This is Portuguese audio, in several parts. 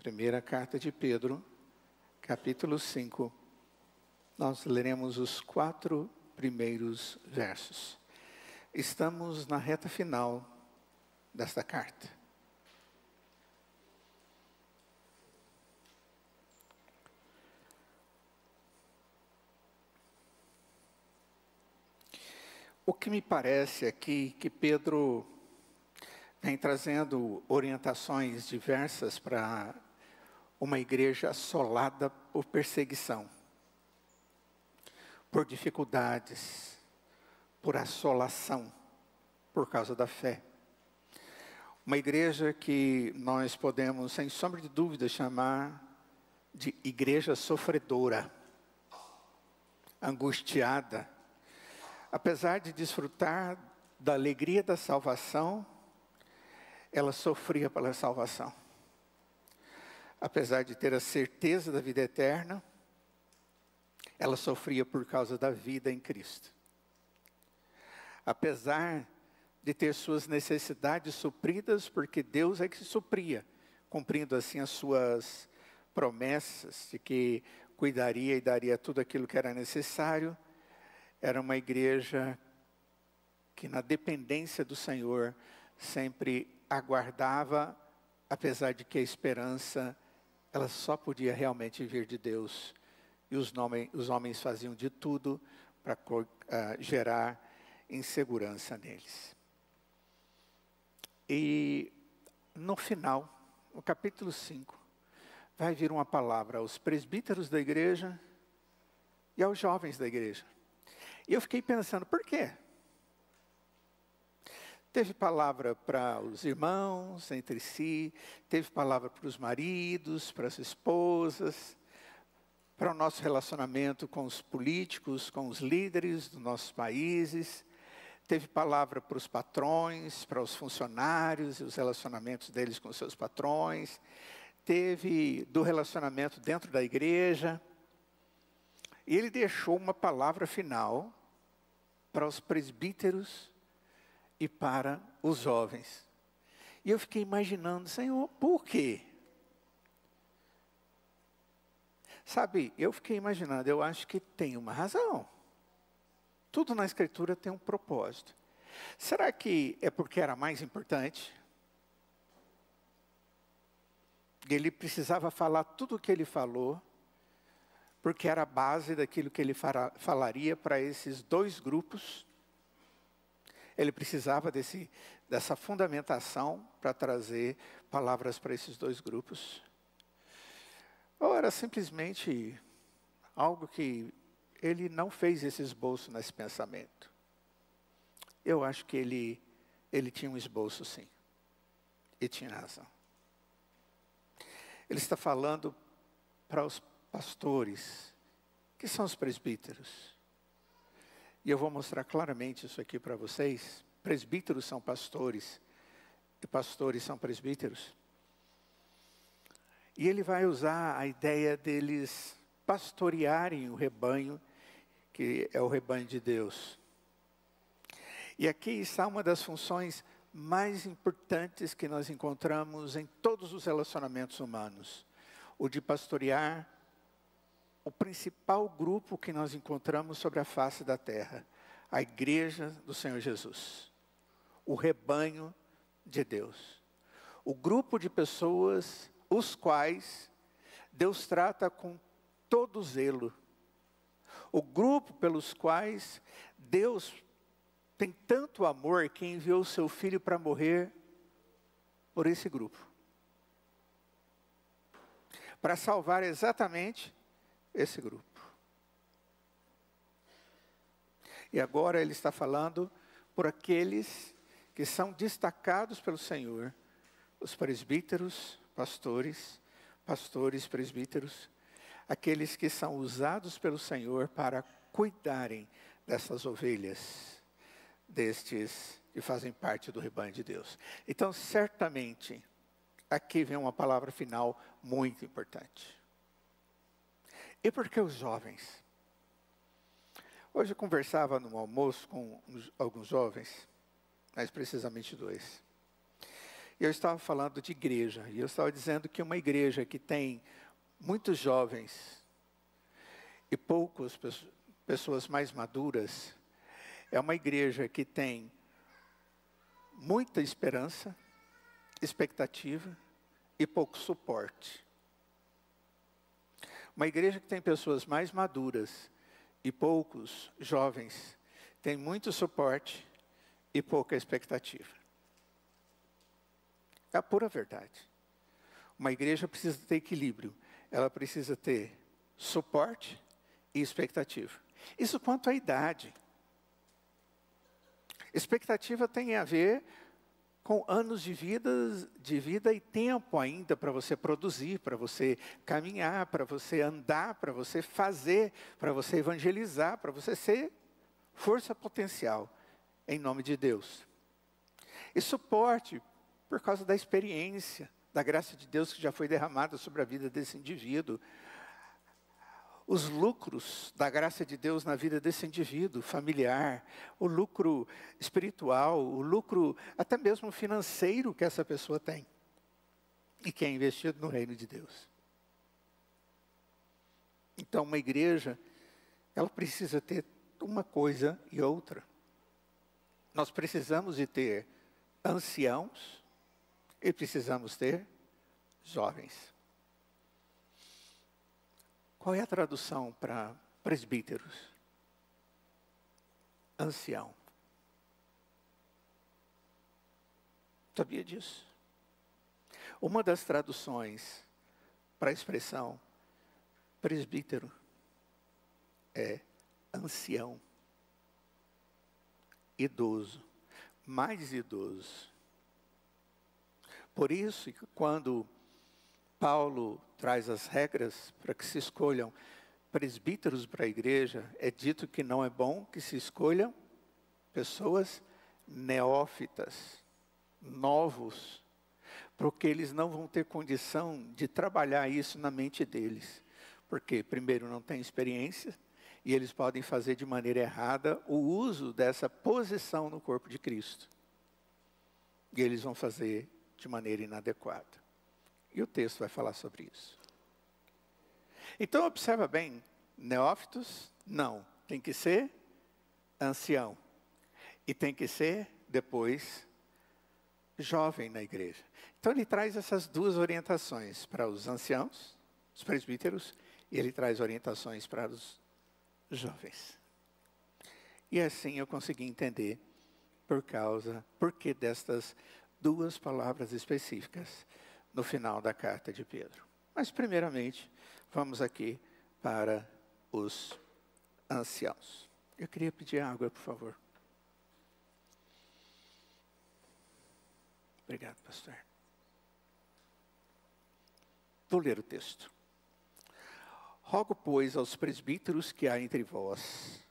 Primeira carta de Pedro, capítulo 5. Nós leremos os 4 primeiros versos. Estamos na reta final desta carta. O que me parece aqui que Pedro vem trazendo orientações diversas para uma igreja assolada por perseguição, por dificuldades, por assolação, por causa da fé. Uma igreja que nós podemos, sem sombra de dúvida, chamar de igreja sofredora, angustiada. Apesar de desfrutar da alegria da salvação, ela sofria pela salvação. Apesar de ter a certeza da vida eterna, ela sofria por causa da vida em Cristo. Apesar de ter suas necessidades supridas, porque Deus é que supria, cumprindo assim as suas promessas de que cuidaria e daria tudo aquilo que era necessário, era uma igreja que na dependência do Senhor sempre aguardava, apesar de que a esperança, ela só podia realmente vir de Deus. E os homens faziam de tudo para gerar insegurança neles. E no final, no capítulo 5, vai vir uma palavra aos presbíteros da igreja e aos jovens da igreja. E eu fiquei pensando, por quê? Teve palavra para os irmãos entre si, teve palavra para os maridos, para as esposas, para o nosso relacionamento com os políticos, com os líderes dos nossos países, teve palavra para os patrões, para os funcionários e os relacionamentos deles com os seus patrões, teve do relacionamento dentro da igreja, e ele deixou uma palavra final para os presbíteros e para os jovens. E eu fiquei imaginando, Senhor, por quê? Sabe, eu fiquei imaginando, eu acho que tem uma razão. Tudo na Escritura tem um propósito. Será que é porque era mais importante? Ele precisava falar tudo o que ele falou, porque era a base daquilo que ele falaria para esses 2 grupos. Ele precisava dessa fundamentação para trazer palavras para esses 2 grupos. Ou era simplesmente algo que ele não fez esse esboço nesse pensamento? Eu acho que ele tinha um esboço, sim. E tinha razão. Ele está falando para os pastores, que são os presbíteros. E eu vou mostrar claramente isso aqui para vocês. Presbíteros são pastores, e pastores são presbíteros. E ele vai usar a ideia deles pastorearem o rebanho, que é o rebanho de Deus. E aqui está uma das funções mais importantes que nós encontramos em todos os relacionamentos humanos. O de pastorear o principal grupo que nós encontramos sobre a face da terra, a igreja do Senhor Jesus, o rebanho de Deus, o grupo de pessoas, os quais Deus trata com todo zelo, o grupo pelos quais Deus tem tanto amor que enviou o seu Filho para morrer por esse grupo, para salvar exatamente esse grupo. E agora ele está falando por aqueles que são destacados pelo Senhor, os presbíteros, pastores, presbíteros, aqueles que são usados pelo Senhor para cuidarem dessas ovelhas, destes que fazem parte do rebanho de Deus. Então, certamente, aqui vem uma palavra final muito importante. E por que os jovens? Hoje eu conversava no almoço com alguns jovens, mais precisamente 2. Eu estava falando de igreja, e eu estava dizendo que uma igreja que tem muitos jovens e poucas pessoas mais maduras, é uma igreja que tem muita esperança, expectativa e pouco suporte. Uma igreja que tem pessoas mais maduras e poucos jovens tem muito suporte e pouca expectativa. É a pura verdade. Uma igreja precisa ter equilíbrio. Ela precisa ter suporte e expectativa. Isso quanto à idade. Expectativa tem a ver com anos de vida e tempo ainda para você produzir, para você caminhar, para você andar, para você fazer, para você evangelizar, para você ser força potencial, em nome de Deus. E suporte por causa da experiência, da graça de Deus que já foi derramada sobre a vida desse indivíduo. Os lucros da graça de Deus na vida desse indivíduo familiar, o lucro espiritual, o lucro até mesmo financeiro que essa pessoa tem e que é investido no reino de Deus. Então, uma igreja, ela precisa ter uma coisa e outra. Nós precisamos de ter anciãos e precisamos ter jovens. Qual é a tradução para presbíteros? Ancião. Sabia disso? Uma das traduções para a expressão presbítero é ancião, idoso, mais idoso. Por isso, quando Paulo traz as regras para que se escolham presbíteros para a igreja, é dito que não é bom que se escolham pessoas neófitas, novos, porque eles não vão ter condição de trabalhar isso na mente deles. Porque, primeiro, não tem experiência, e eles podem fazer de maneira errada o uso dessa posição no corpo de Cristo. E eles vão fazer de maneira inadequada. E o texto vai falar sobre isso. Então, observa bem, neófitos, não. Tem que ser ancião. E tem que ser, depois, jovem na igreja. Então, ele traz essas duas orientações para os anciãos, os presbíteros, e ele traz orientações para os jovens. E assim eu consegui entender por que destas duas palavras específicas no final da carta de Pedro. Mas, primeiramente, vamos aqui para os anciãos. Eu queria pedir água, por favor. Obrigado, pastor. Vou ler o texto. Rogo, pois, aos presbíteros que há entre vós,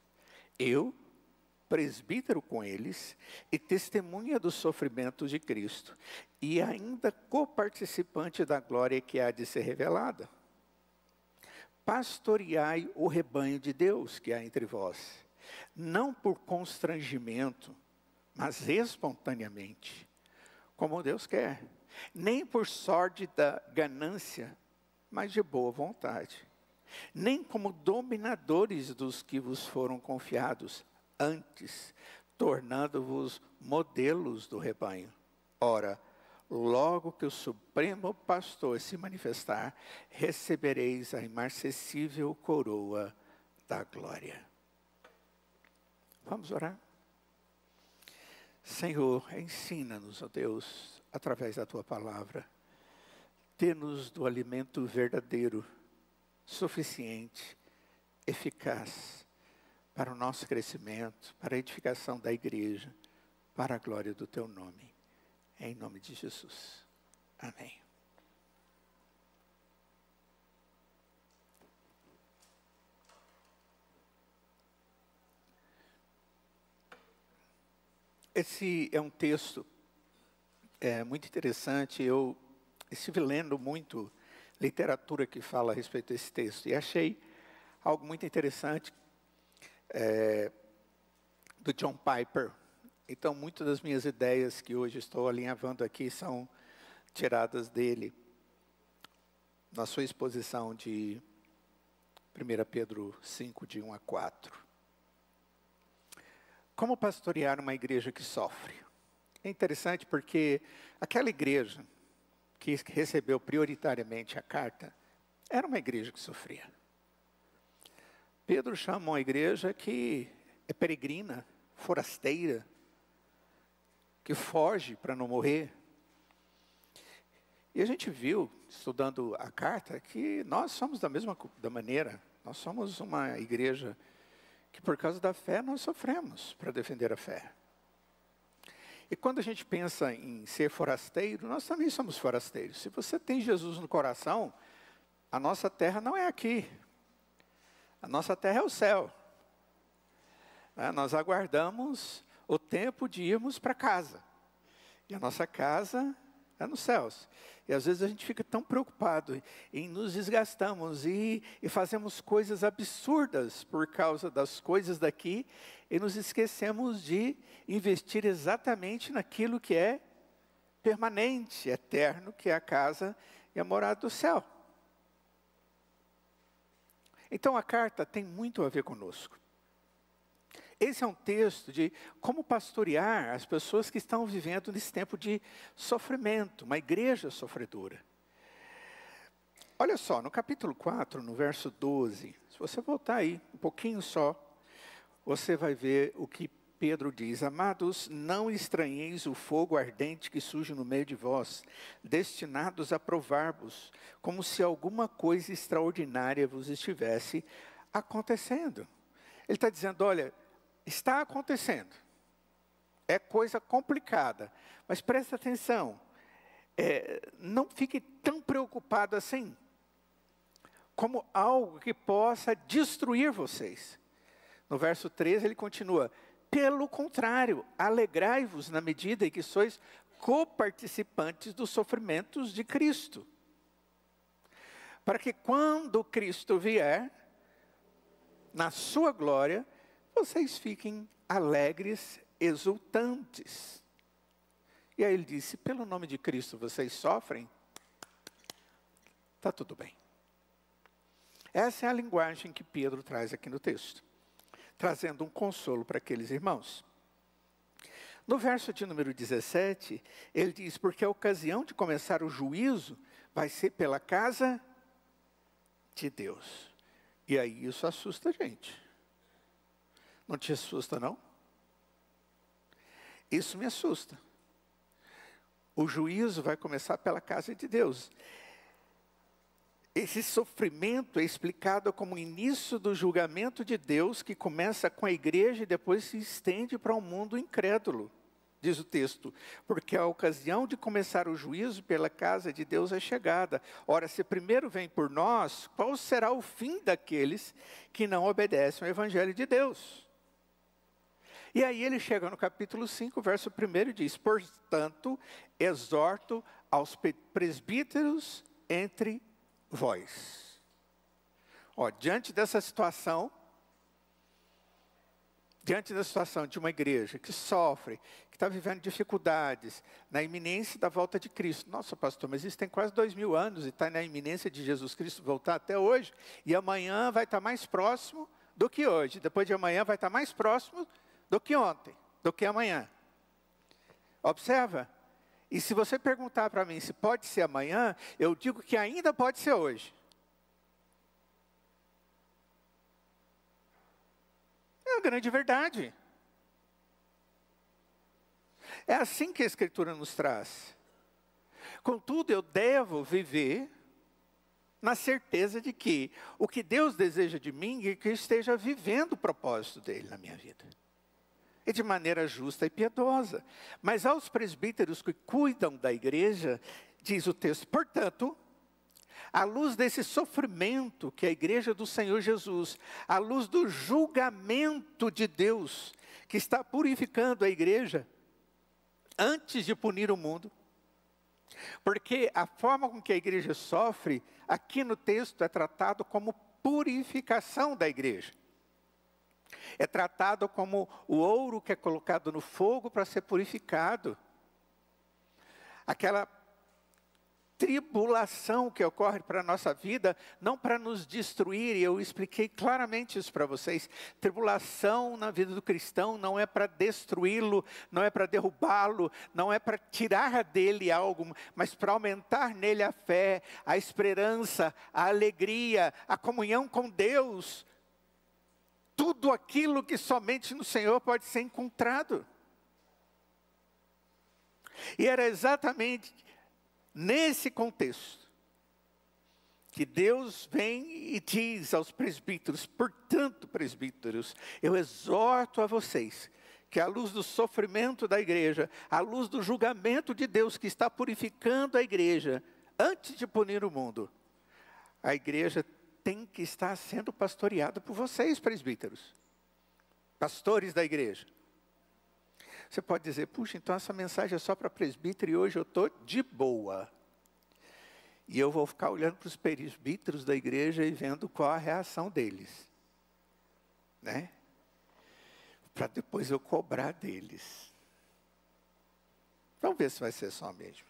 eu, presbítero com eles, e testemunha dos sofrimentos de Cristo, e ainda coparticipante da glória que há de ser revelada. Pastoreai o rebanho de Deus que há entre vós, não por constrangimento, mas espontaneamente, como Deus quer, nem por sórdida ganância, mas de boa vontade, nem como dominadores dos que vos foram confiados, antes, tornando-vos modelos do rebanho. Ora, logo que o Supremo Pastor se manifestar, recebereis a imarcessível coroa da glória. Vamos orar? Senhor, ensina-nos, ó Deus, através da Tua palavra, dê-nos do alimento verdadeiro, suficiente, eficaz, para o nosso crescimento, para a edificação da igreja, para a glória do Teu nome. Em nome de Jesus. Amém. Esse é um texto muito interessante. Eu estive lendo muito literatura que fala a respeito desse texto. E achei algo muito interessante do John Piper. Então, muitas das minhas ideias que hoje estou alinhavando aqui são tiradas dele, na sua exposição de 1 Pedro 5, de 1 a 4. Como pastorear uma igreja que sofre? É interessante porque aquela igreja que recebeu prioritariamente a carta, era uma igreja que sofria. Pedro chama uma igreja que é peregrina, forasteira, que foge para não morrer. E a gente viu, estudando a carta, que nós somos da mesma maneira. Nós somos uma igreja que, por causa da fé, nós sofremos para defender a fé. E quando a gente pensa em ser forasteiro, nós também somos forasteiros. Se você tem Jesus no coração, a nossa terra não é aqui. A nossa terra é o céu. Nós aguardamos o tempo de irmos para casa. E a nossa casa é nos céus. E às vezes a gente fica tão preocupado em nos desgastamos e fazemos coisas absurdas por causa das coisas daqui e nos esquecemos de investir exatamente naquilo que é permanente, eterno, que é a casa e a morada do céu. Então a carta tem muito a ver conosco. Esse é um texto de como pastorear as pessoas que estão vivendo nesse tempo de sofrimento, uma igreja sofredora. Olha só, no capítulo 4, no verso 12, se você voltar aí um pouquinho só, você vai ver o que Pedro diz: amados, não estranheis o fogo ardente que surge no meio de vós, destinados a provar-vos, como se alguma coisa extraordinária vos estivesse acontecendo. Ele está dizendo, olha, está acontecendo, é coisa complicada, mas presta atenção, não fique tão preocupado assim, como algo que possa destruir vocês. No verso 13 ele continua, pelo contrário, alegrai-vos na medida em que sois coparticipantes dos sofrimentos de Cristo, para que quando Cristo vier, na sua glória, vocês fiquem alegres, exultantes. E aí ele disse, pelo nome de Cristo vocês sofrem? Está tudo bem. Essa é a linguagem que Pedro traz aqui no texto, trazendo um consolo para aqueles irmãos. No verso de número 17, ele diz, porque a ocasião de começar o juízo vai ser pela casa de Deus. E aí isso assusta a gente. Não te assusta, não? Isso me assusta. O juízo vai começar pela casa de Deus. Esse sofrimento é explicado como o início do julgamento de Deus, que começa com a igreja e depois se estende para o mundo incrédulo. Diz o texto, porque a ocasião de começar o juízo pela casa de Deus é chegada. Ora, se primeiro vem por nós, qual será o fim daqueles que não obedecem ao evangelho de Deus? E aí ele chega no capítulo 5, verso 1 e diz, portanto, exorto aos presbíteros entre vós. Diante dessa situação, de uma igreja que sofre, que está vivendo dificuldades, na iminência da volta de Cristo. Nossa, pastor, mas isso tem quase 2000 anos e está na iminência de Jesus Cristo voltar até hoje. E amanhã vai estar mais próximo do que hoje. Depois de amanhã vai estar mais próximo do que ontem, do que amanhã. Observa. E se você perguntar para mim se pode ser amanhã, eu digo que ainda pode ser hoje. É uma grande verdade. É assim que a Escritura nos traz. Contudo, eu devo viver na certeza de que o que Deus deseja de mim é que eu esteja vivendo o propósito dele na minha vida. E de maneira justa e piedosa. Mas aos presbíteros que cuidam da igreja, diz o texto, portanto, à luz desse sofrimento que a igreja do Senhor Jesus, à luz do julgamento de Deus, que está purificando a igreja, antes de punir o mundo, porque a forma com que a igreja sofre, aqui no texto é tratado como purificação da igreja. É tratado como o ouro que é colocado no fogo para ser purificado. Aquela tribulação que ocorre para a nossa vida, não para nos destruir, e eu expliquei claramente isso para vocês. Tribulação na vida do cristão não é para destruí-lo, não é para derrubá-lo, não é para tirar dele algo, mas para aumentar nele a fé, a esperança, a alegria, a comunhão com Deus. Tudo aquilo que somente no Senhor pode ser encontrado. E era exatamente nesse contexto que Deus vem e diz aos presbíteros: portanto, presbíteros, eu exorto a vocês que à luz do sofrimento da igreja, à luz do julgamento de Deus que está purificando a igreja, antes de punir o mundo, a igreja tem que estar sendo pastoreada por vocês, presbíteros, pastores da igreja. Você pode dizer: puxa, então essa mensagem é só para presbítero e hoje eu estou de boa. E eu vou ficar olhando para os presbíteros da igreja e vendo qual a reação deles. Né? Para depois eu cobrar deles. Vamos ver se vai ser só mesmo.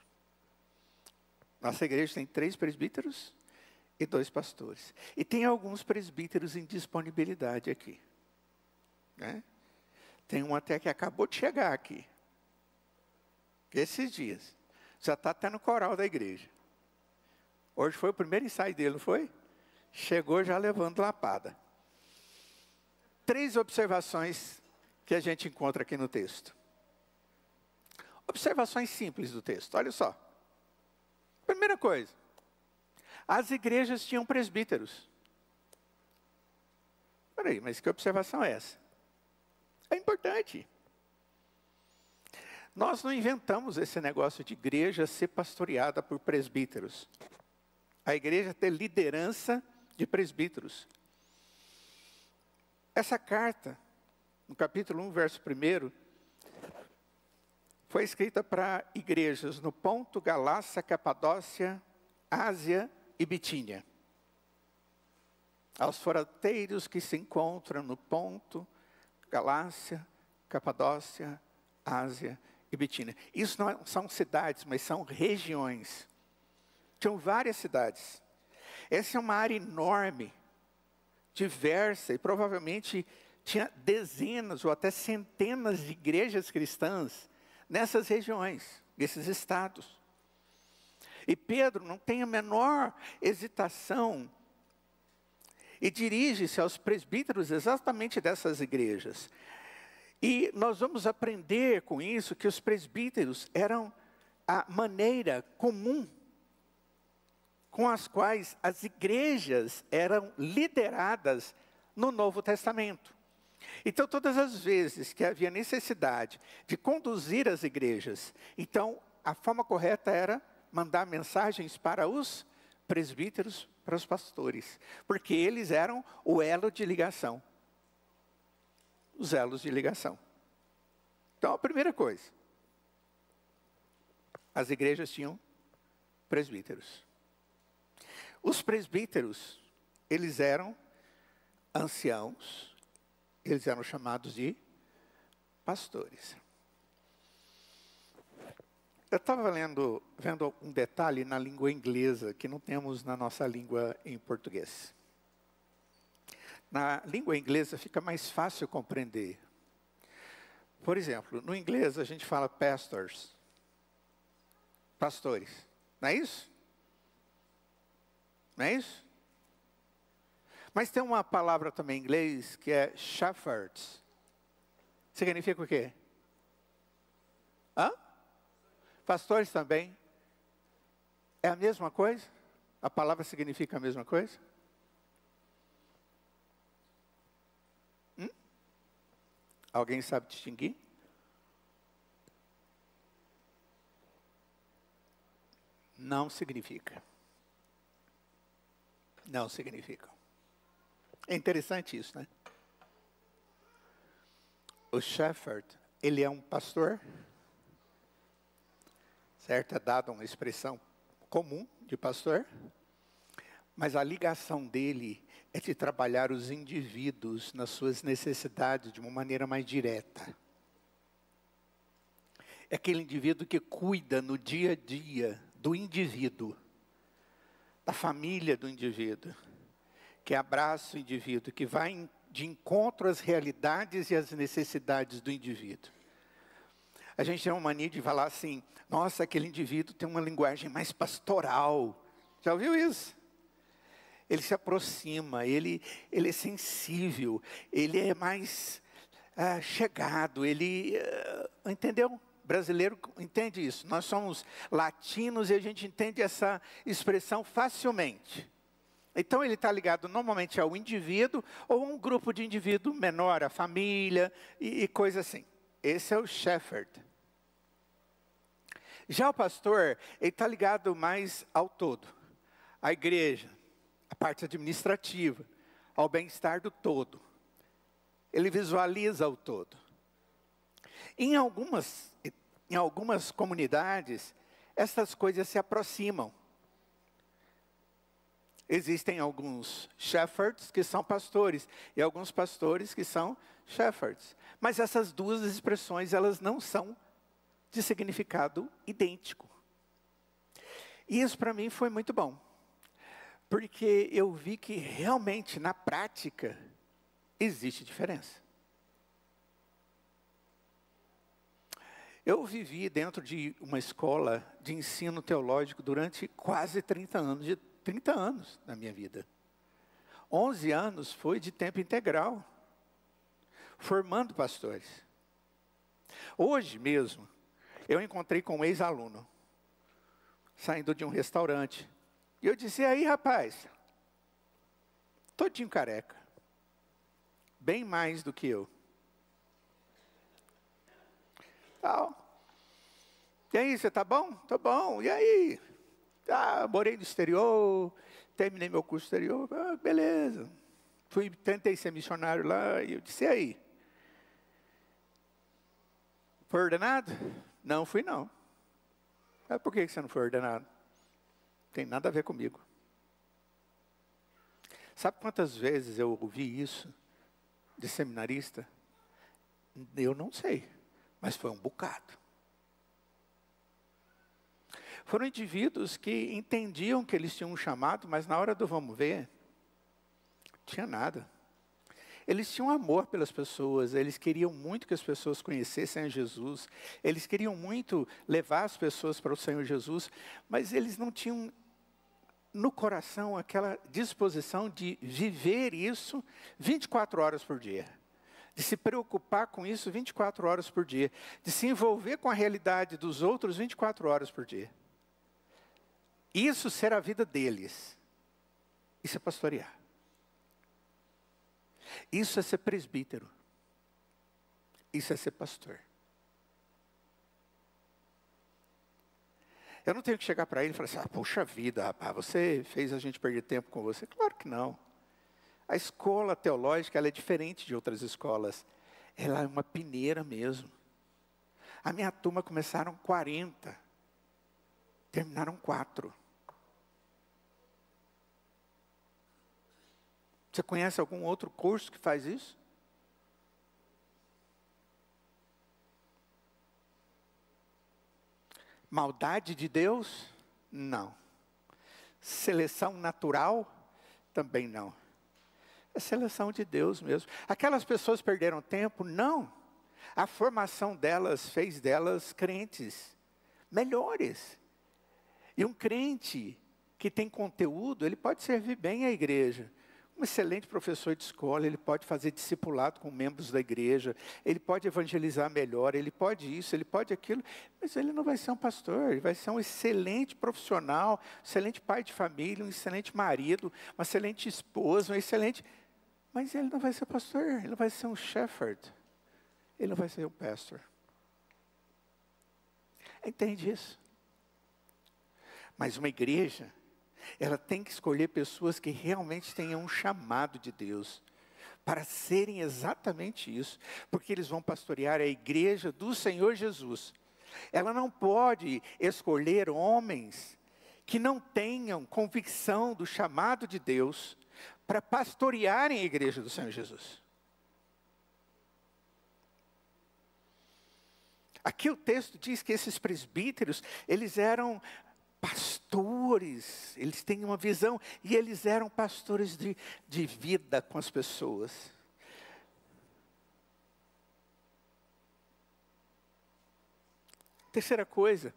Nossa igreja tem 3 presbíteros e 2 pastores. E tem alguns presbíteros em disponibilidade aqui. Né? Tem um até que acabou de chegar aqui. Esses dias. Já está até no coral da igreja. Hoje foi o primeiro ensaio dele, não foi? Chegou já levando lapada. 3 observações que a gente encontra aqui no texto. Observações simples do texto, olha só. Primeira coisa. As igrejas tinham presbíteros. Peraí, mas que observação é essa? É importante. Nós não inventamos esse negócio de igreja ser pastoreada por presbíteros. A igreja tem liderança de presbíteros. Essa carta, no capítulo 1, verso 1, foi escrita para igrejas no Ponto, Galácia, Capadócia, Ásia e Bitínia. Aos fronteiros que se encontram no Ponto, Galácia, Capadócia, Ásia e Bitínia. Isso não são cidades, mas são regiões. Tinham várias cidades. Essa é uma área enorme, diversa, e provavelmente tinha dezenas ou até centenas de igrejas cristãs nessas regiões, nesses estados. E Pedro não tem a menor hesitação e dirige-se aos presbíteros exatamente dessas igrejas. E nós vamos aprender com isso que os presbíteros eram a maneira comum com as quais as igrejas eram lideradas no Novo Testamento. Então, todas as vezes que havia necessidade de conduzir as igrejas, então a forma correta era mandar mensagens para os presbíteros, para os pastores, porque eles eram o elo de ligação. Os elos de ligação. Então, a primeira coisa, as igrejas tinham presbíteros. Os presbíteros, eles eram anciãos, eles eram chamados de pastores. Eu estava vendo um detalhe na língua inglesa que não temos na nossa língua em português. Na língua inglesa fica mais fácil compreender. Por exemplo, no inglês a gente fala pastors, pastores, não é isso? Não é isso? Mas tem uma palavra também em inglês que é shepherds. Significa o quê? Hã? Pastores também. É a mesma coisa? A palavra significa a mesma coisa? Alguém sabe distinguir? Não significa. Não significa. É interessante isso, né? O shepherd, ele é um pastor, certo? É dada uma expressão comum de pastor, Mas a ligação dele é de trabalhar os indivíduos nas suas necessidades de uma maneira mais direta. É aquele indivíduo que cuida no dia a dia do indivíduo, da família do indivíduo, que abraça o indivíduo, que vai de encontro às realidades e às necessidades do indivíduo. A gente tem uma mania de falar assim, nossa, aquele indivíduo tem uma linguagem mais pastoral. Já ouviu isso? Ele se aproxima, ele é sensível, ele é mais chegado, entendeu? Brasileiro entende isso. Nós somos latinos e a gente entende essa expressão facilmente. Então ele está ligado normalmente ao indivíduo ou a um grupo de indivíduo menor, a família e coisa assim. Esse é o shepherd. Já o pastor, ele está ligado mais ao todo, à igreja, à parte administrativa, ao bem-estar do todo. Ele visualiza o todo. Em algumas comunidades, essas coisas se aproximam. Existem alguns shepherds que são pastores, e alguns pastores que são shepherds. Mas essas duas expressões, elas não são de significado idêntico. E isso para mim foi muito bom. Porque eu vi que realmente, na prática, existe diferença. Eu vivi dentro de uma escola de ensino teológico durante quase 30 anos na minha vida. 11 anos foi de tempo integral, formando pastores. Hoje mesmo, eu encontrei com um ex-aluno, saindo de um restaurante. E eu disse, e aí rapaz, todinho careca, bem mais do que eu. Tal. E aí, você tá bom? Tô bom. E aí? Morei no exterior, terminei meu curso exterior, beleza. Tentei ser missionário lá, e eu disse, e aí? Foi ordenado? Não fui não. Por que você não foi ordenado? Tem nada a ver comigo. Sabe quantas vezes eu ouvi isso de seminarista? Eu não sei, mas foi um bocado. Foram indivíduos que entendiam que eles tinham um chamado, mas na hora do vamos ver, não tinha nada. Eles tinham amor pelas pessoas, eles queriam muito que as pessoas conhecessem a Jesus, eles queriam muito levar as pessoas para o Senhor Jesus, mas eles não tinham no coração aquela disposição de viver isso 24 horas por dia. De se preocupar com isso 24 horas por dia. De se envolver com a realidade dos outros 24 horas por dia. Isso ser a vida deles. Isso é pastorear. Isso é ser presbítero. Isso é ser pastor. Eu não tenho que chegar para ele e falar assim, poxa vida, rapaz, você fez a gente perder tempo com você. Claro que não. A escola teológica, ela é diferente de outras escolas. Ela é uma peneira mesmo. A minha turma começaram 40. Terminaram 4. Você conhece algum outro curso que faz isso? Maldade de Deus? Não. Seleção natural? Também não. É seleção de Deus mesmo. Aquelas pessoas perderam tempo? Não. A formação delas fez delas crentes melhores. E um crente que tem conteúdo, ele pode servir bem à igreja. Um excelente professor de escola, ele pode fazer discipulado com membros da igreja, ele pode evangelizar melhor, ele pode isso, ele pode aquilo, mas ele não vai ser um pastor, ele vai ser um excelente profissional, um excelente pai de família, um excelente marido, uma excelente esposa, mas ele não vai ser pastor, ele não vai ser um shepherd, ele não vai ser um pastor. Entende isso? Mas uma igreja, ela tem que escolher pessoas que realmente tenham um chamado de Deus, para serem exatamente isso, porque eles vão pastorear a igreja do Senhor Jesus. Ela não pode escolher homens que não tenham convicção do chamado de Deus para pastorearem a igreja do Senhor Jesus. Aqui o texto diz que esses presbíteros, eles eram pastores, eles têm uma visão, e eles eram pastores de vida com as pessoas. Terceira coisa,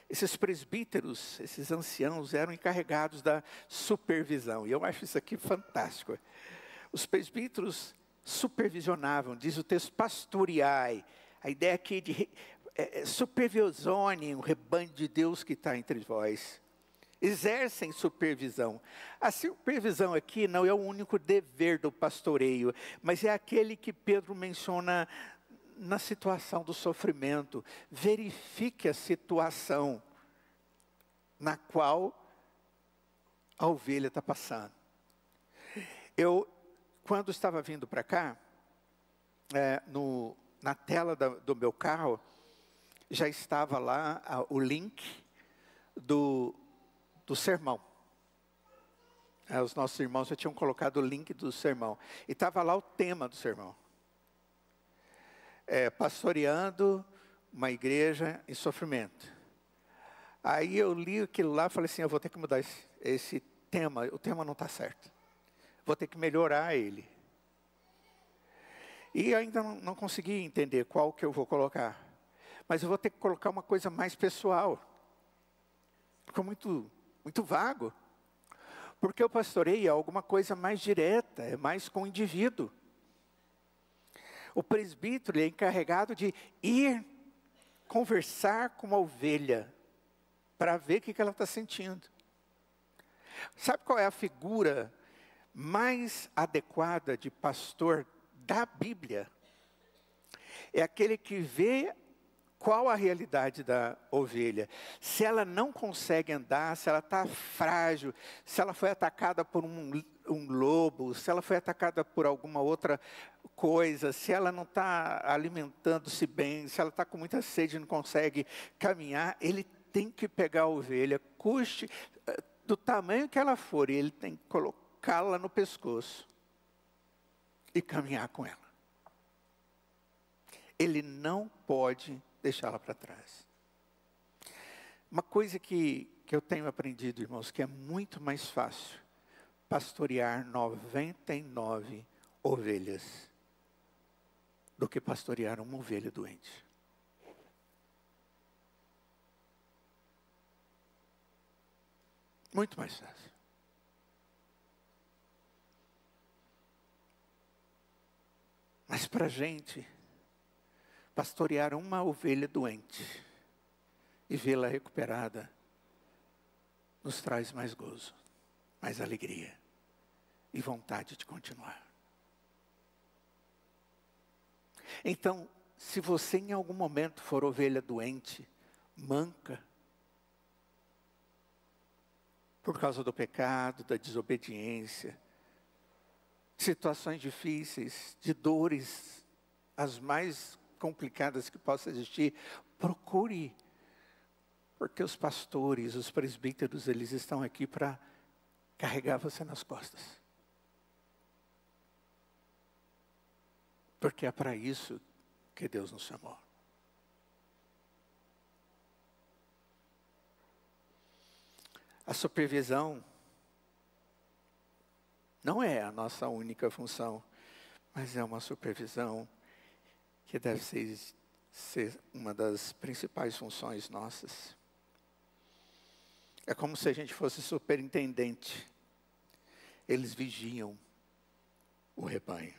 esses presbíteros, esses anciãos, eram encarregados da supervisão. E eu acho isso aqui fantástico. Os presbíteros supervisionavam, diz o texto, pastoreai. A ideia aqui de supervisionem o rebanho de Deus que está entre vós. Exercem supervisão. A supervisão aqui não é o único dever do pastoreio, mas é aquele que Pedro menciona na situação do sofrimento. Verifique a situação na qual a ovelha está passando. Eu, quando estava vindo para cá, na tela do meu carro, já estava lá o link do sermão. Os nossos irmãos já tinham colocado o link do sermão. E estava lá o tema do sermão. Pastoreando uma igreja em sofrimento. Aí eu li aquilo lá e falei assim, eu vou ter que mudar esse tema, o tema não está certo. Vou ter que melhorar ele. E ainda não consegui entender qual que eu vou colocar. Mas eu vou ter que colocar uma coisa mais pessoal. Ficou muito vago. Porque o pastoreio é alguma coisa mais direta, é mais com o indivíduo. O presbítero é encarregado de ir conversar com uma ovelha, para ver o que ela está sentindo. Sabe qual é a figura mais adequada de pastor da Bíblia? É aquele que vê qual a realidade da ovelha. Se ela não consegue andar, se ela está frágil, se ela foi atacada por um lobo, se ela foi atacada por alguma outra coisa, se ela não está alimentando-se bem, se ela está com muita sede e não consegue caminhar, ele tem que pegar a ovelha, custe do tamanho que ela for, e ele tem que colocá-la no pescoço e caminhar com ela. Ele não pode deixá-la para trás. Uma coisa que eu tenho aprendido, irmãos, que é muito mais fácil pastorear 99 ovelhas do que pastorear uma ovelha doente. Muito mais fácil. Mas para a gente, pastorear uma ovelha doente e vê-la recuperada nos traz mais gozo, mais alegria e vontade de continuar. Então, se você em algum momento for ovelha doente, manca, por causa do pecado, da desobediência, situações difíceis, de dores, as mais complicadas que possam existir, procure, porque os pastores, os presbíteros, eles estão aqui para carregar você nas costas. Porque é para isso que Deus nos chamou. A supervisão não é a nossa única função, mas é uma supervisão que deve ser uma das principais funções nossas. É como se a gente fosse superintendente. Eles vigiam o rebanho.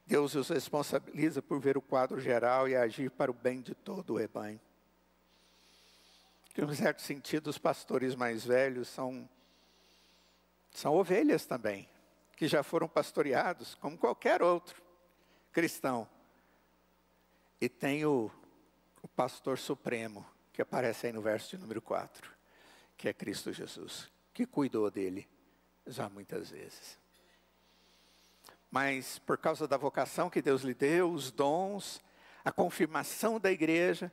Deus os responsabiliza por ver o quadro geral e agir para o bem de todo o rebanho. Em um certo sentido, os pastores mais velhos são ovelhas também, que já foram pastoreados, como qualquer outro cristão. E tem o pastor supremo, que aparece aí no verso de número 4, que é Cristo Jesus, que cuidou dele já muitas vezes. Mas por causa da vocação que Deus lhe deu, os dons, a confirmação da igreja,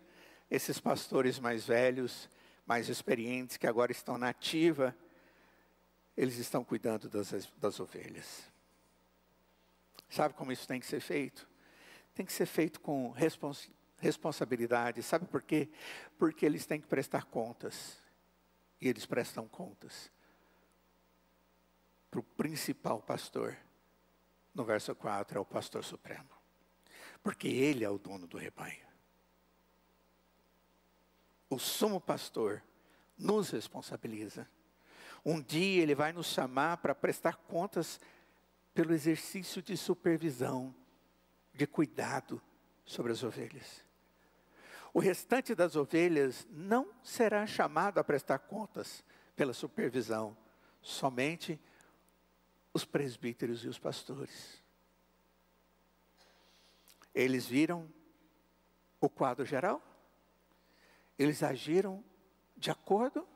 esses pastores mais velhos, mais experientes, que agora estão na ativa, eles estão cuidando das ovelhas. Sabe como isso tem que ser feito? Tem que ser feito com responsabilidade. Sabe por quê? Porque eles têm que prestar contas. E eles prestam contas para o principal pastor. No verso 4 é o pastor supremo. Porque ele é o dono do rebanho. O sumo pastor nos responsabiliza. Um dia ele vai nos chamar para prestar contas pelo exercício de supervisão, de cuidado sobre as ovelhas. O restante das ovelhas não será chamado a prestar contas pela supervisão, somente os presbíteros e os pastores. Eles viram o quadro geral? Eles agiram de acordo?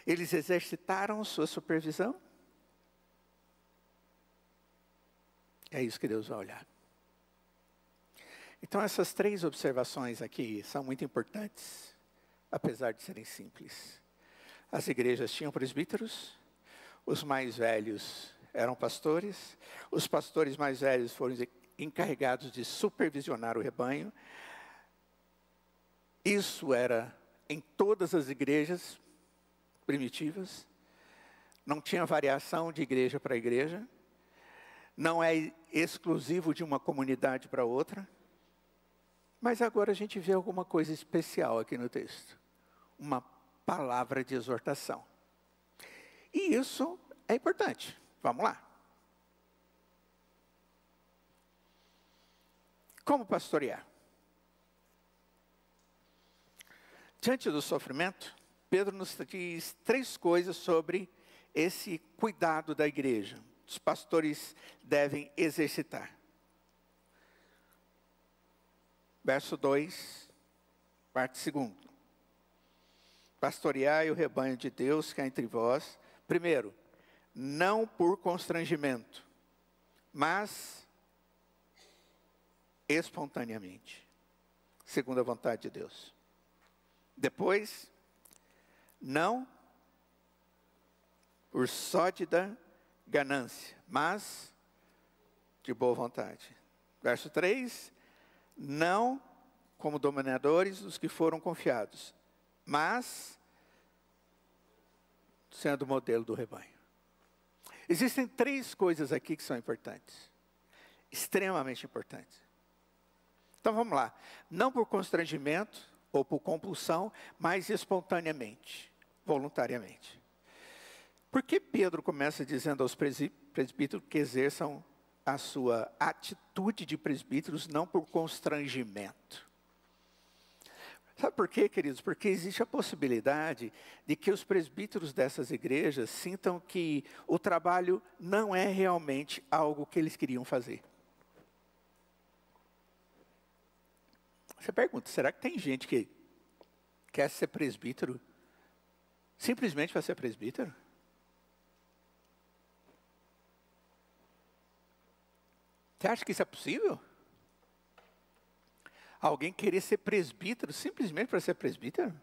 Eles exercitaram sua supervisão? É isso que Deus vai olhar. Então essas 3 observações aqui são muito importantes, apesar de serem simples. As igrejas tinham presbíteros, os mais velhos eram pastores, os pastores mais velhos foram encarregados de supervisionar o rebanho. Isso era em todas as igrejas primitivas, não tinha variação de igreja para igreja, não é exclusivo de uma comunidade para outra, mas agora a gente vê alguma coisa especial aqui no texto, uma palavra de exortação. E isso é importante, vamos lá. Como pastorear? Diante do sofrimento, Pedro nos diz 3 coisas sobre esse cuidado da igreja. Os pastores devem exercitar. Verso 2, parte 2. Pastoreai o rebanho de Deus que há entre vós. Primeiro, não por constrangimento, mas espontaneamente, segundo a vontade de Deus. Depois, não por sórdida ganância, mas de boa vontade. Verso 3, não como dominadores dos que foram confiados, mas sendo o modelo do rebanho. Existem 3 coisas aqui que são importantes, extremamente importantes. Então vamos lá, não por constrangimento ou por compulsão, mas espontaneamente, voluntariamente. Por que Pedro começa dizendo aos presbíteros que exerçam a sua atitude de presbíteros não por constrangimento? Sabe por quê, queridos? Porque existe a possibilidade de que os presbíteros dessas igrejas sintam que o trabalho não é realmente algo que eles queriam fazer. Você pergunta, será que tem gente que quer ser presbítero simplesmente para ser presbítero? Você acha que isso é possível? Alguém querer ser presbítero simplesmente para ser presbítero?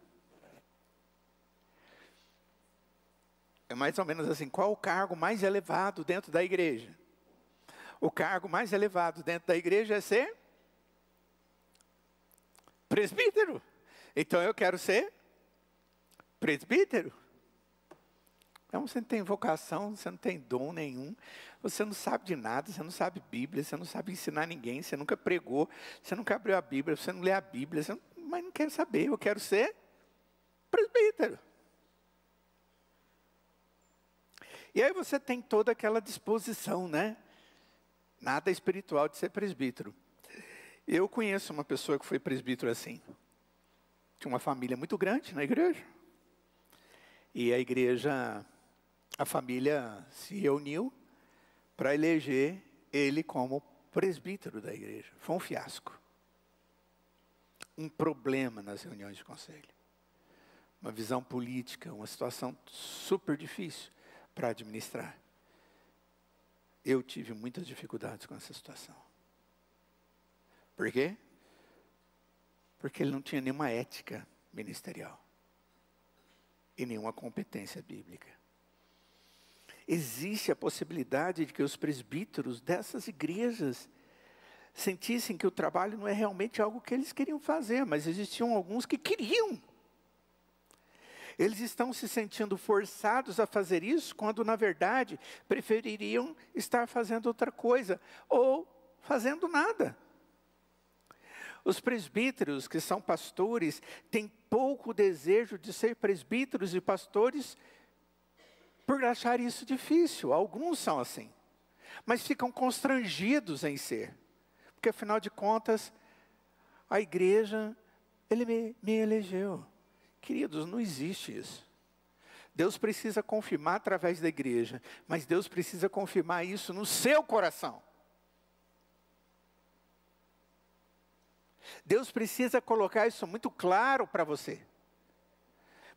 É mais ou menos assim, qual o cargo mais elevado dentro da igreja? O cargo mais elevado dentro da igreja é ser presbítero. Então eu quero ser presbítero. Então você não tem vocação, você não tem dom nenhum, você não sabe de nada, você não sabe Bíblia, você não sabe ensinar ninguém, você nunca pregou, você nunca abriu a Bíblia, você não lê a Bíblia, mas não quero saber, eu quero ser presbítero. E aí você tem toda aquela disposição, né? Nada espiritual de ser presbítero. Eu conheço uma pessoa que foi presbítero assim. Tinha uma família muito grande na igreja. E a família se reuniu para eleger ele como presbítero da igreja. Foi um fiasco. Um problema nas reuniões de conselho. Uma visão política, uma situação super difícil para administrar. Eu tive muitas dificuldades com essa situação. Por quê? Porque ele não tinha nenhuma ética ministerial. e nenhuma competência bíblica. Existe a possibilidade de que os presbíteros dessas igrejas sentissem que o trabalho não é realmente algo que eles queriam fazer, mas existiam alguns que queriam. Eles estão se sentindo forçados a fazer isso, quando na verdade prefeririam estar fazendo outra coisa, ou fazendo nada. Os presbíteros, que são pastores, têm pouco desejo de ser presbíteros e pastores por achar isso difícil. Alguns são assim, mas ficam constrangidos em ser. Porque afinal de contas, a igreja, ele me elegeu. Queridos, não existe isso. Deus precisa confirmar através da igreja, mas Deus precisa confirmar isso no seu coração. Deus precisa colocar isso muito claro para você.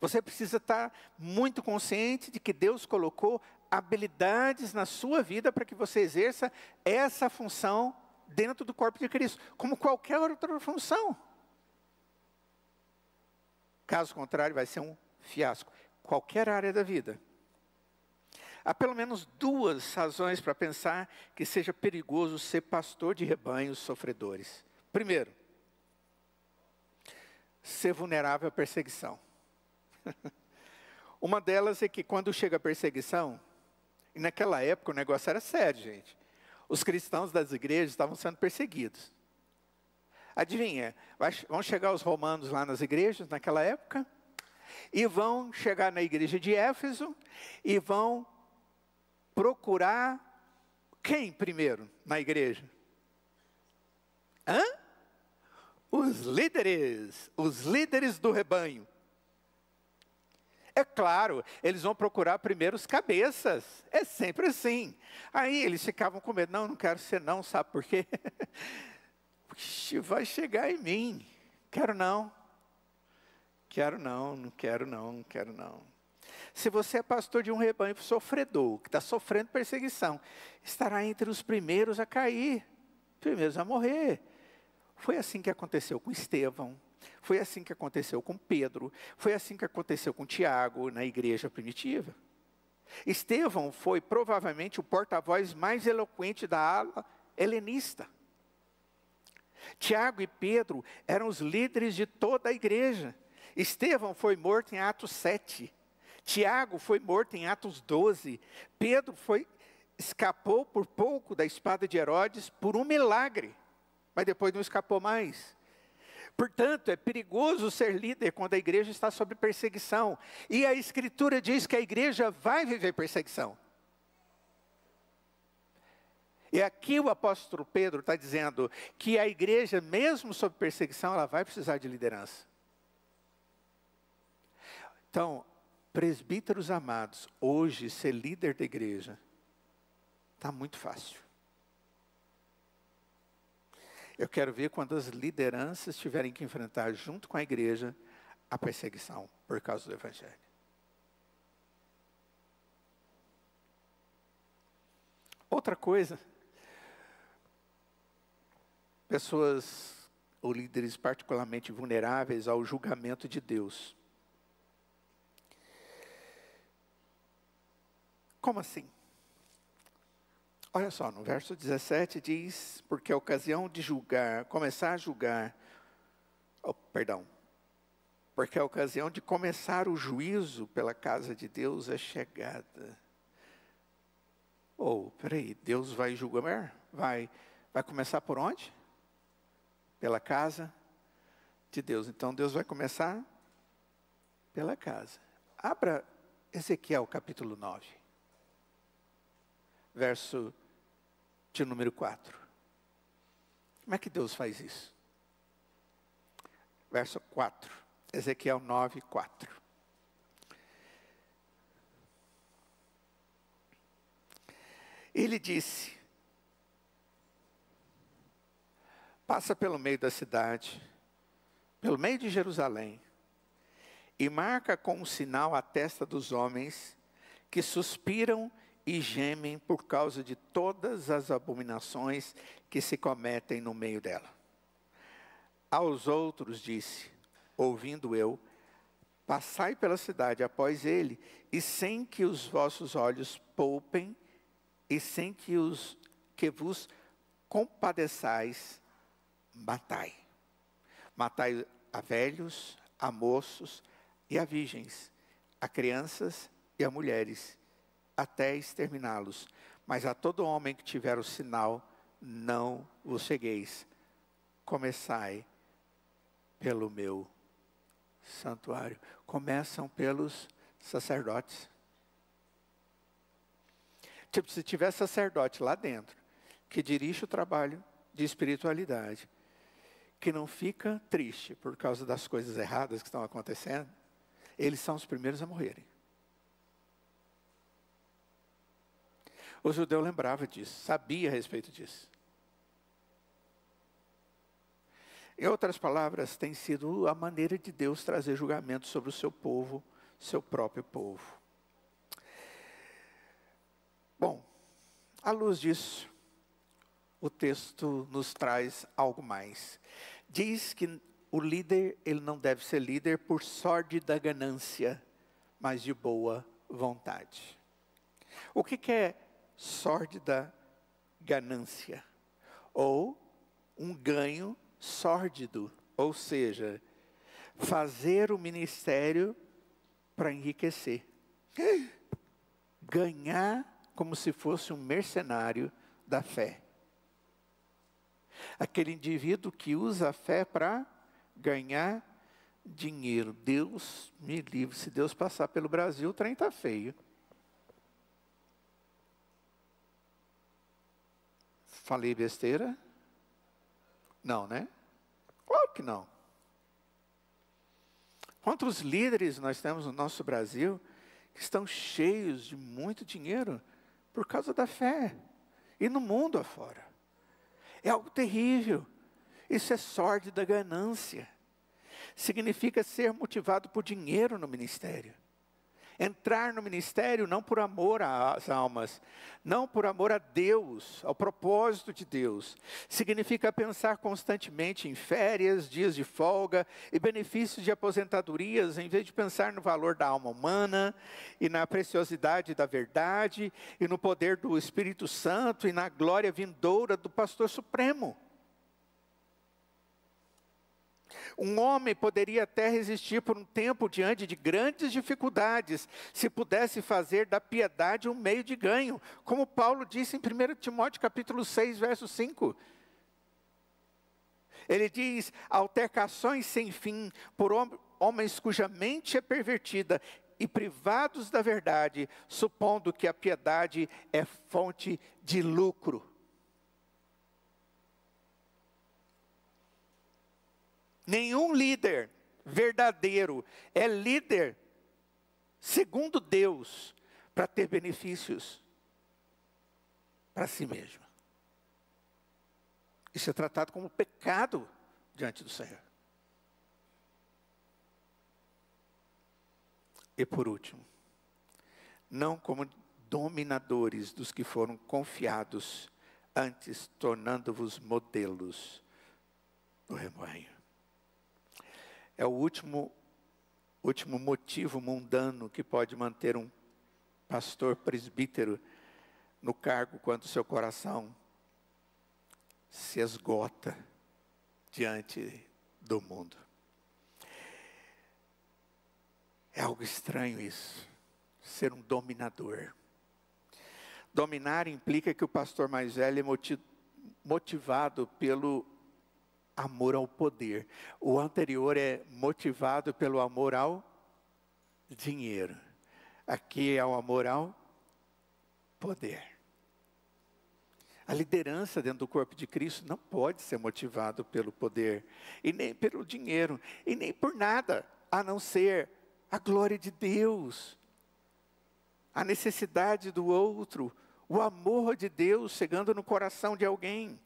Você precisa estar muito consciente de que Deus colocou habilidades na sua vida para que você exerça essa função dentro do corpo de Cristo, como qualquer outra função. Caso contrário, vai ser um fiasco. Qualquer área da vida. Há pelo menos duas razões para pensar que seja perigoso ser pastor de rebanhos sofredores. Primeiro, ser vulnerável à perseguição. Uma delas é que quando chega a perseguição, e naquela época o negócio era sério, gente. Os cristãos das igrejas estavam sendo perseguidos. Adivinha, vão chegar os romanos lá nas igrejas naquela época, e vão chegar na igreja de Éfeso, e vão procurar quem primeiro na igreja? Os líderes do rebanho. É claro, eles vão procurar primeiro os cabeças, é sempre assim. Aí eles ficavam com medo, não quero ser não, sabe por quê? Puxa, vai chegar em mim, não quero não. Se você é pastor de um rebanho sofredor, que está sofrendo perseguição, estará entre os primeiros a cair, primeiros a morrer. Foi assim que aconteceu com Estevão, foi assim que aconteceu com Pedro, foi assim que aconteceu com Tiago na igreja primitiva. Estevão foi provavelmente o porta-voz mais eloquente da ala helenista. Tiago e Pedro eram os líderes de toda a igreja. Estevão foi morto em Atos 7. Tiago foi morto em Atos 12. Pedro escapou por pouco da espada de Herodes por um milagre, mas depois não escapou mais. Portanto, é perigoso ser líder quando a igreja está sob perseguição. E a Escritura diz que a igreja vai viver perseguição. E aqui o apóstolo Pedro está dizendo que a igreja, mesmo sob perseguição, ela vai precisar de liderança. Então, presbíteros amados, hoje ser líder da igreja está muito fácil. Eu quero ver quando as lideranças tiverem que enfrentar junto com a igreja a perseguição por causa do evangelho. Outra coisa, pessoas ou líderes particularmente vulneráveis ao julgamento de Deus. Como assim? Olha só, no verso 17 diz, porque a ocasião de começar a julgar, porque a ocasião de começar o juízo pela casa de Deus é chegada. Peraí, Deus vai julgar? Vai começar por onde? Pela casa de Deus. Então Deus vai começar pela casa. Abra Ezequiel capítulo 9. Verso de número 4. Como é que Deus faz isso? Verso 4. Ezequiel 9, 4. Ele disse: passa pelo meio da cidade, pelo meio de Jerusalém, e marca com um sinal a testa dos homens que suspiram e gemem por causa de todas as abominações que se cometem no meio dela. Aos outros disse, ouvindo eu, passai pela cidade após ele, e sem que os vossos olhos poupem, e sem que vos compadeçais, matai. Matai a velhos, a moços e a virgens, a crianças e a mulheres, até exterminá-los. Mas a todo homem que tiver o sinal, não vos cegueis. Começai pelo meu santuário. Começam pelos sacerdotes. Tipo, se tiver sacerdote lá dentro, que dirige o trabalho de espiritualidade, que não fica triste por causa das coisas erradas que estão acontecendo, eles são os primeiros a morrerem. O judeu lembrava disso, sabia a respeito disso. Em outras palavras, tem sido a maneira de Deus trazer julgamento sobre o seu povo, seu próprio povo. Bom, à luz disso, o texto nos traz algo mais. Diz que o líder, ele não deve ser líder por sórdida ganância, mas de boa vontade. O que é sórdida ganância? Ou um ganho sórdido, ou seja, fazer o ministério para enriquecer. Ganhar como se fosse um mercenário da fé. Aquele indivíduo que usa a fé para ganhar dinheiro. Deus me livre, se Deus passar pelo Brasil, o trem está feio. Falei besteira? Não, né? Claro que não. Quantos líderes nós temos no nosso Brasil que estão cheios de muito dinheiro por causa da fé, e no mundo afora. É algo terrível. Isso é sórdida ganância. Significa ser motivado por dinheiro no ministério. Entrar no ministério não por amor às almas, não por amor a Deus, ao propósito de Deus. Significa pensar constantemente em férias, dias de folga e benefícios de aposentadorias, em vez de pensar no valor da alma humana e na preciosidade da verdade e no poder do Espírito Santo e na glória vindoura do Pastor Supremo. Um homem poderia até resistir por um tempo diante de grandes dificuldades, se pudesse fazer da piedade um meio de ganho, como Paulo disse em 1 Timóteo capítulo 6, verso 5. Ele diz, altercações sem fim por homens cuja mente é pervertida e privados da verdade, supondo que a piedade é fonte de lucro. Nenhum líder verdadeiro é líder segundo Deus para ter benefícios para si mesmo. Isso é tratado como pecado diante do Senhor. E por último, não como dominadores dos que foram confiados, antes tornando-vos modelos do rebanho. É o último motivo mundano que pode manter um pastor presbítero no cargo quando seu coração se esgota diante do mundo. É algo estranho isso, ser um dominador. Dominar implica que o pastor mais velho é motivado pelo amor ao poder. O anterior é motivado pelo amor ao dinheiro. Aqui é o amor ao poder. A liderança dentro do corpo de Cristo não pode ser motivado pelo poder, e nem pelo dinheiro, e nem por nada, a não ser a glória de Deus, a necessidade do outro, o amor de Deus chegando no coração de alguém.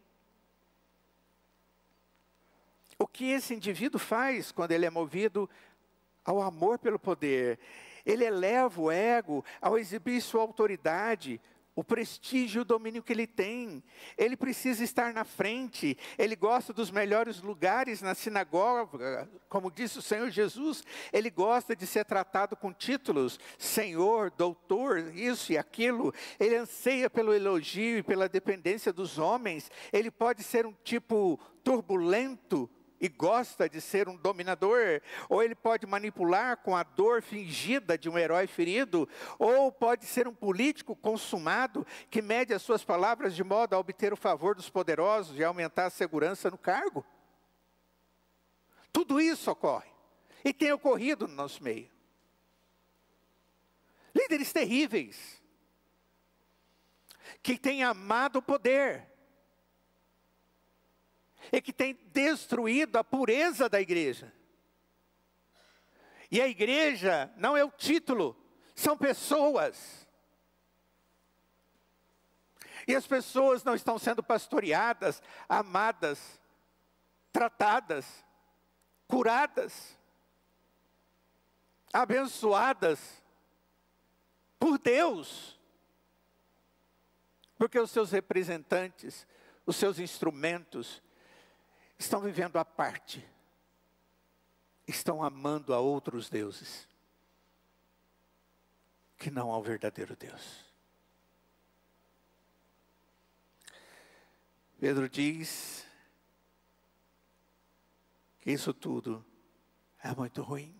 O que esse indivíduo faz quando ele é movido ao amor pelo poder? Ele eleva o ego ao exibir sua autoridade o prestígio e o domínio que ele tem. Ele precisa estar na frente, ele gosta dos melhores lugares na sinagoga, como disse o Senhor Jesus, ele gosta de ser tratado com títulos, Senhor, Doutor, isso e aquilo, ele anseia pelo elogio e pela dependência dos homens, ele pode ser um tipo turbulento, e gosta de ser um dominador, ou ele pode manipular com a dor fingida de um herói ferido, ou pode ser um político consumado, que mede as suas palavras de modo a obter o favor dos poderosos e aumentar a segurança no cargo. Tudo isso ocorre, e tem ocorrido no nosso meio. Líderes terríveis, que têm amado o poder, e que tem destruído a pureza da igreja. E a igreja não é o título, são pessoas. E as pessoas não estão sendo pastoreadas, amadas, tratadas, curadas, abençoadas por Deus. Porque os seus representantes, os seus instrumentos, estão vivendo à parte, estão amando a outros deuses, que não ao verdadeiro Deus. Pedro diz que isso tudo é muito ruim.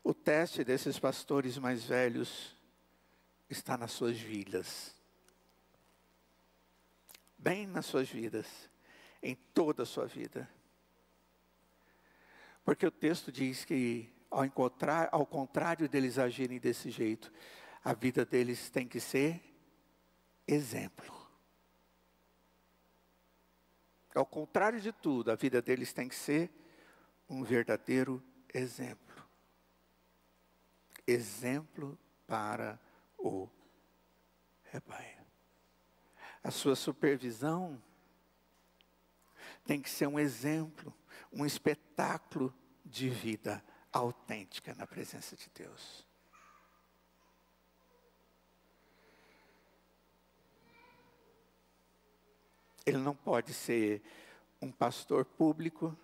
O teste desses pastores mais velhos está nas suas vidas. Bem nas suas vidas, em toda a sua vida. Porque o texto diz que, ao contrário deles agirem desse jeito, a vida deles tem que ser exemplo. Ao contrário de tudo, a vida deles tem que ser um verdadeiro exemplo. Exemplo para o rebanho. A sua supervisão tem que ser um exemplo, um espetáculo de vida autêntica na presença de Deus. Ele não pode ser um pastor público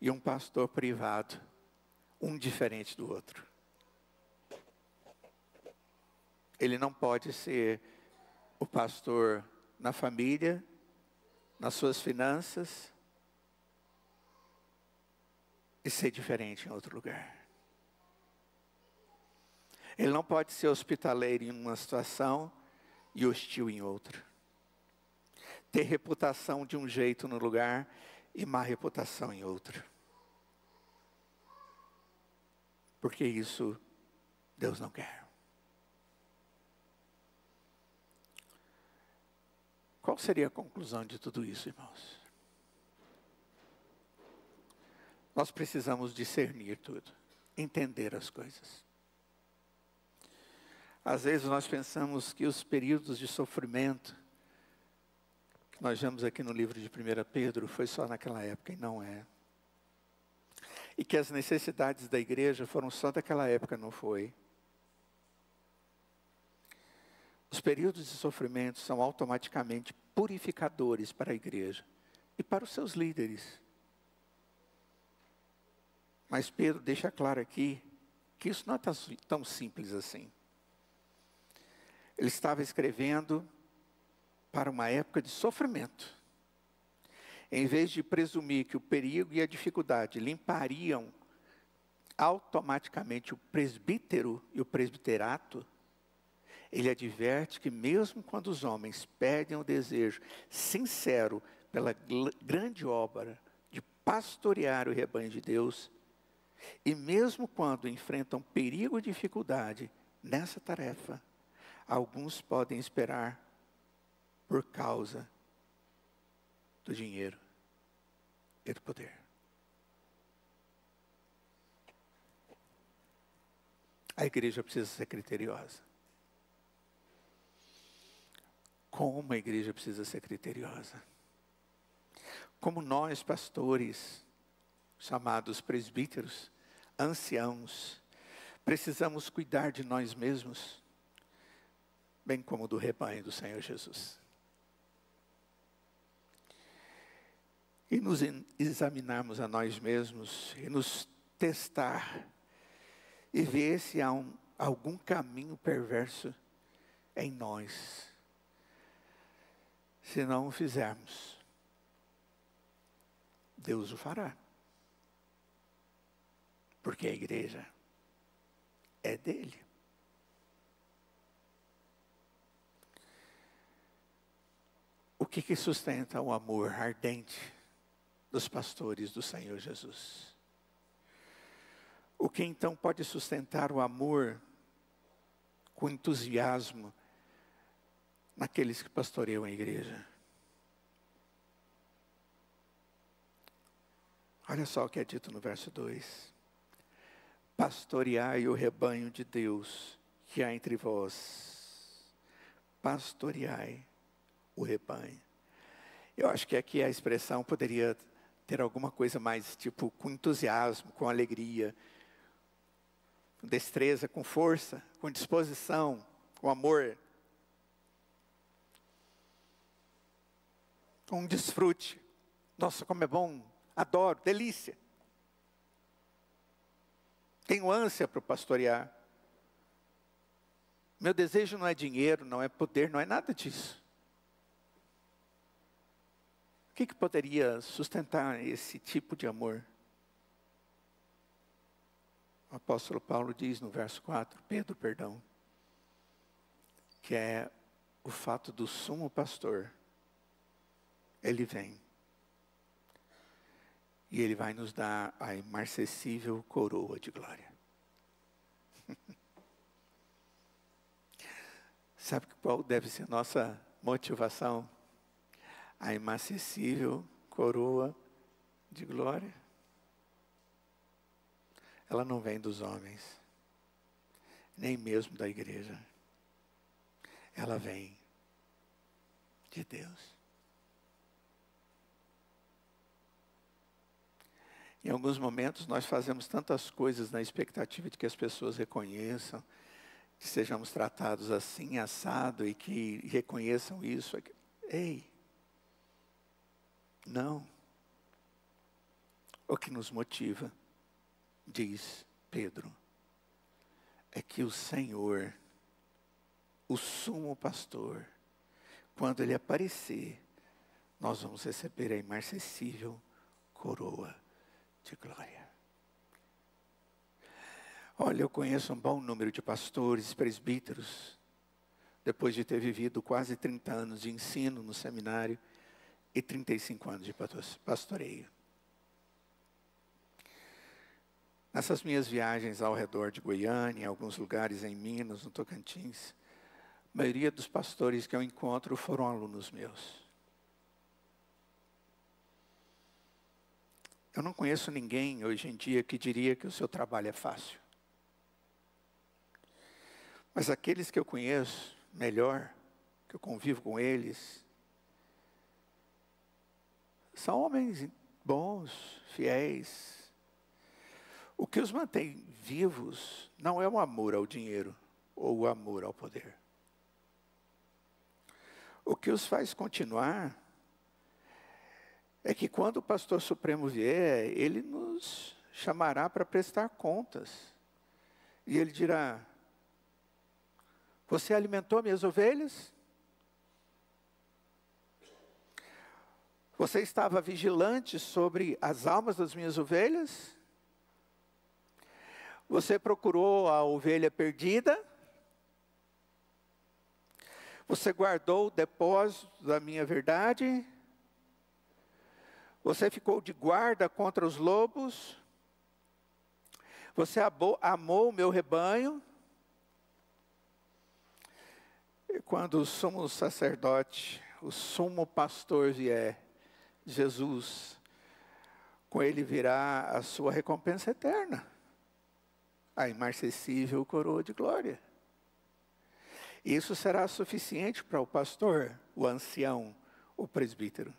e um pastor privado, um diferente do outro. Ele não pode ser o pastor na família, nas suas finanças, e ser diferente em outro lugar. Ele não pode ser hospitaleiro em uma situação e hostil em outra. Ter reputação de um jeito no lugar e má reputação em outro. Porque isso Deus não quer. Qual seria a conclusão de tudo isso, irmãos? Nós precisamos discernir tudo, entender as coisas. Às vezes nós pensamos que os períodos de sofrimento, que nós vemos aqui no livro de 1 Pedro, foi só naquela época, e não é. E que as necessidades da igreja foram só daquela época, não foi. Os períodos de sofrimento são automaticamente purificadores para a igreja e para os seus líderes. Mas Pedro deixa claro aqui que isso não é tão simples assim. Ele estava escrevendo para uma época de sofrimento. Em vez de presumir que o perigo e a dificuldade limpariam automaticamente o presbítero e o presbiterato, ele adverte que mesmo quando os homens perdem o desejo sincero pela grande obra de pastorear o rebanho de Deus, e mesmo quando enfrentam perigo e dificuldade nessa tarefa, alguns podem esperar por causa do dinheiro e do poder. A igreja precisa ser criteriosa. Como a igreja precisa ser criteriosa. Como nós, pastores, chamados presbíteros, anciãos, precisamos cuidar de nós mesmos, bem como do rebanho do Senhor Jesus. E nos examinarmos a nós mesmos e nos testar e ver se há algum caminho perverso em nós. Se não o fizermos, Deus o fará. Porque a igreja é dele. O que sustenta o amor ardente dos pastores do Senhor Jesus? O que então pode sustentar o amor com entusiasmo naqueles que pastoreiam a igreja? Olha só o que é dito no verso 2. Pastoreai o rebanho de Deus que há entre vós. Pastoreai o rebanho. Eu acho que aqui a expressão poderia ter alguma coisa mais tipo com entusiasmo, com alegria, com destreza, com força, com disposição, com amor, com desfrute. Nossa, como é bom, adoro, delícia. Tenho ânsia para pastorear. Meu desejo não é dinheiro, não é poder, não é nada disso. O que poderia sustentar esse tipo de amor? O apóstolo Paulo diz no verso 4, Pedro, que é o fato do sumo pastor. Ele vem. E ele vai nos dar a imarcessível coroa de glória. Sabe qual deve ser a nossa motivação? A imarcessível coroa de glória. Ela não vem dos homens, nem mesmo da igreja. Ela vem de Deus. Em alguns momentos nós fazemos tantas coisas na expectativa de que as pessoas reconheçam, que sejamos tratados assim, assado, e que reconheçam isso. Ei! Não. O que nos motiva, diz Pedro, é que o Senhor, o sumo pastor, quando ele aparecer, nós vamos receber a imarcessível coroa de glória. Olha, eu conheço um bom número de pastores, presbíteros, depois de ter vivido quase 30 anos de ensino no seminário, e 35 anos de pastoreio. Nessas minhas viagens ao redor de Goiânia, em alguns lugares em Minas, no Tocantins, a maioria dos pastores que eu encontro foram alunos meus. Eu não conheço ninguém hoje em dia que diria que o seu trabalho é fácil. Mas aqueles que eu conheço melhor, que eu convivo com eles, são homens bons, fiéis. O que os mantém vivos não é o amor ao dinheiro ou o amor ao poder. O que os faz continuar é que quando o pastor supremo vier, ele nos chamará para prestar contas. E ele dirá: você alimentou minhas ovelhas? Você estava vigilante sobre as almas das minhas ovelhas? Você procurou a ovelha perdida? Você guardou o depósito da minha verdade? Você ficou de guarda contra os lobos? Você amou o meu rebanho? E quando o sumo sacerdote, o sumo pastor vier, Jesus, com ele virá a sua recompensa eterna, a imarcessível coroa de glória. Isso será suficiente para o pastor, o ancião, o presbítero.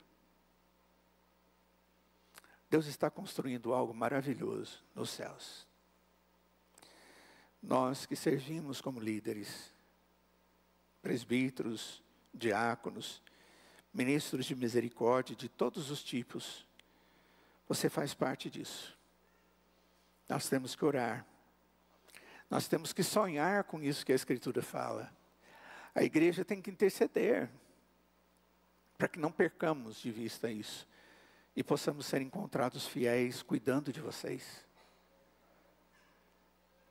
Deus está construindo algo maravilhoso nos céus. Nós que servimos como líderes, presbíteros, diáconos, ministros de misericórdia de todos os tipos. Você faz parte disso. Nós temos que orar. Nós temos que sonhar com isso que a Escritura fala. A igreja tem que interceder, para que não percamos de vista isso. E possamos ser encontrados fiéis, cuidando de vocês.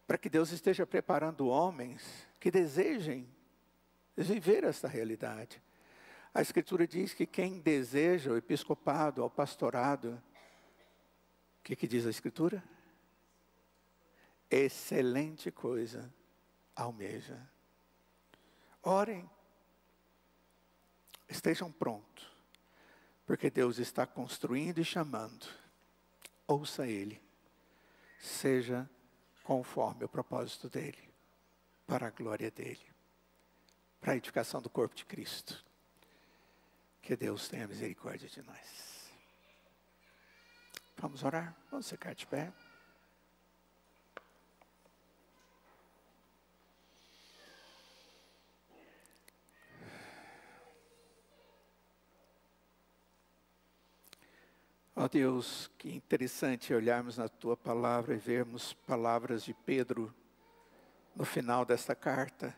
Para que Deus esteja preparando homens que desejem viver essa realidade. A Escritura diz que quem deseja o episcopado, ao pastorado, o que diz a Escritura? Excelente coisa almeja. Orem. Estejam prontos. Porque Deus está construindo e chamando. Ouça Ele. Seja conforme o propósito dEle. Para a glória dEle. Para a edificação do corpo de Cristo. Que Deus tenha misericórdia de nós. Vamos orar? Vamos ficar de pé. Ó Deus, que interessante olharmos na Tua palavra e vermos palavras de Pedro no final desta carta,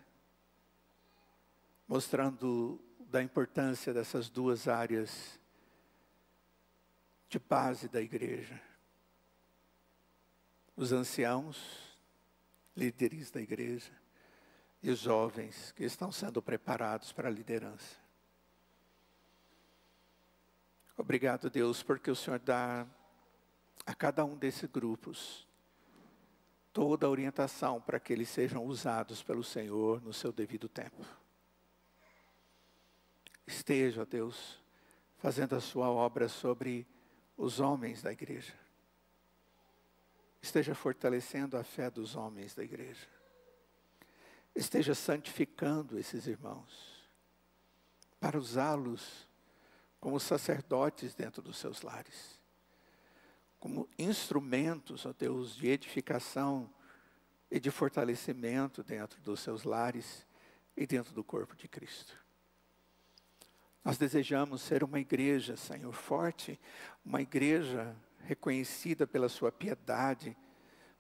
mostrando da importância dessas duas áreas de base da igreja. Os anciãos, líderes da igreja, e os jovens que estão sendo preparados para a liderança. Obrigado, Deus, porque o Senhor dá a cada um desses grupos toda a orientação para que eles sejam usados pelo Senhor no seu devido tempo. Esteja, Deus, fazendo a sua obra sobre os homens da igreja. Esteja fortalecendo a fé dos homens da igreja. Esteja santificando esses irmãos para usá-los como sacerdotes dentro dos seus lares, como instrumentos, ó Deus, de edificação e de fortalecimento dentro dos seus lares e dentro do corpo de Cristo. Nós desejamos ser uma igreja, Senhor, forte, uma igreja reconhecida pela sua piedade,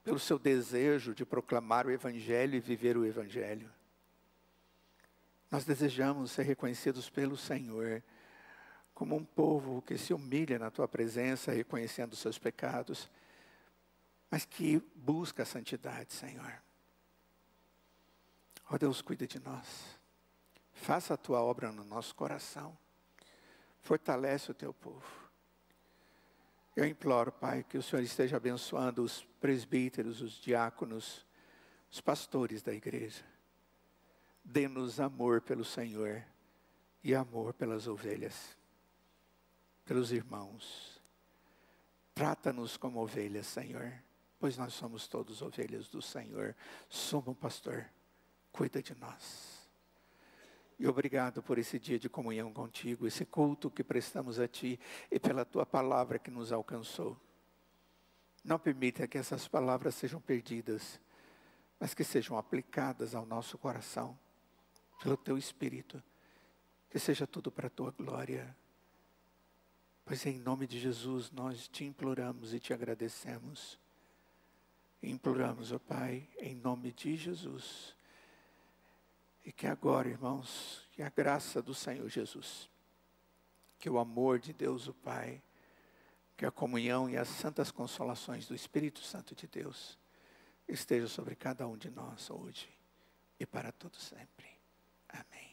pelo seu desejo de proclamar o Evangelho e viver o Evangelho. Nós desejamos ser reconhecidos pelo Senhor, como um povo que se humilha na Tua presença, reconhecendo os seus pecados, mas que busca a santidade, Senhor. Ó Deus, cuida de nós. Faça a Tua obra no nosso coração. Fortalece o Teu povo. Eu imploro, Pai, que o Senhor esteja abençoando os presbíteros, os diáconos, os pastores da igreja. Dê-nos amor pelo Senhor e amor pelas ovelhas. Pelos irmãos. Trata-nos como ovelhas, Senhor, pois nós somos todos ovelhas do Senhor. Sumo pastor, cuida de nós. E obrigado por esse dia de comunhão contigo, esse culto que prestamos a Ti e pela Tua palavra que nos alcançou. Não permita que essas palavras sejam perdidas, mas que sejam aplicadas ao nosso coração, pelo Teu Espírito, que seja tudo para a Tua glória. Pois em nome de Jesus nós Te imploramos e Te agradecemos. Imploramos, ó Pai, em nome de Jesus. E que agora, irmãos, que a graça do Senhor Jesus, que o amor de Deus o Pai, que a comunhão e as santas consolações do Espírito Santo de Deus esteja sobre cada um de nós hoje e para todo sempre. Amém.